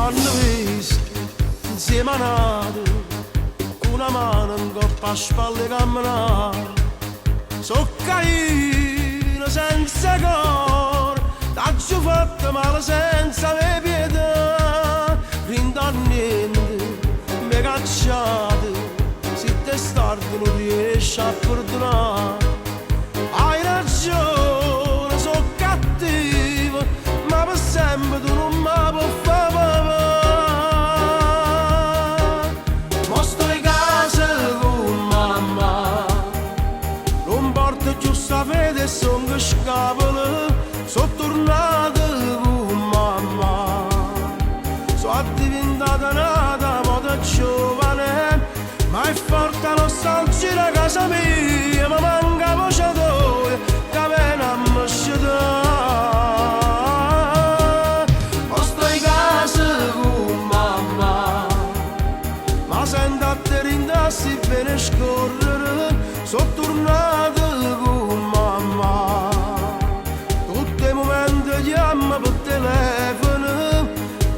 hanno visto insieme a nato, una mano in coppa a spalle camminare. So caino senza cuore, t'ho fatto male senza avere pietà. Rindo a niente, mi cacciate, se te stardi non riesci a perdonare. Hai ragione, so cattivo, ma per sempre tu non mi puoi fare papà. Mo sto in casa con mamma, non porto più sta fede e son che scapolo. Sono tornato con mamma, sono diventata nata moda giovane, ma è forte nostalgia la casa mia, ma manca voce d'ore che viene a me scedere. O sto in casa con mamma, ma sento a te rindassi bene scorrere. Sono tornato con mamma, tutti i momenti chiamo per telefono,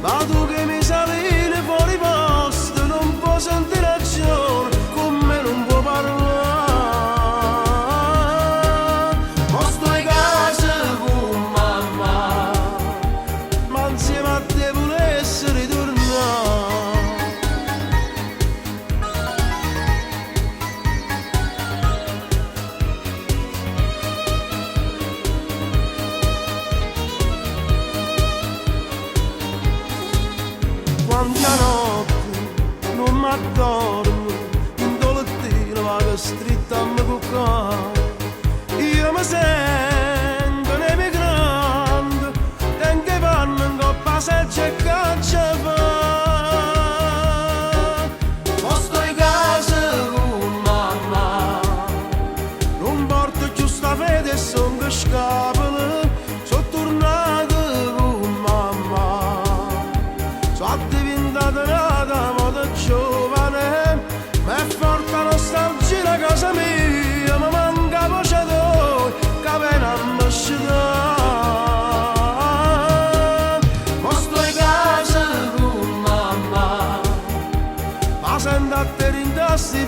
ma tu che mi salini fuori posto non puoi sentire ragione, con me non puoi parlare. Ma sto in casa con mamma, ma insieme a te volessi ritornare. Quanta notte non mi addormo, in dolettino vado stritto a me cuccare. Io mi sento un emigrante, tengo i panni in coppa seccia e caccia fa. Ma sto in casa con mamma, non porto più sta fede e son che scapolo. Sono tornato con mamma, sono diventata nata moda giovane, ma è forte nostalgia la casa mia, ma manca voce d'ore che viene a me scedere. Ma sto in casa con mamma, ma sento a te rindassi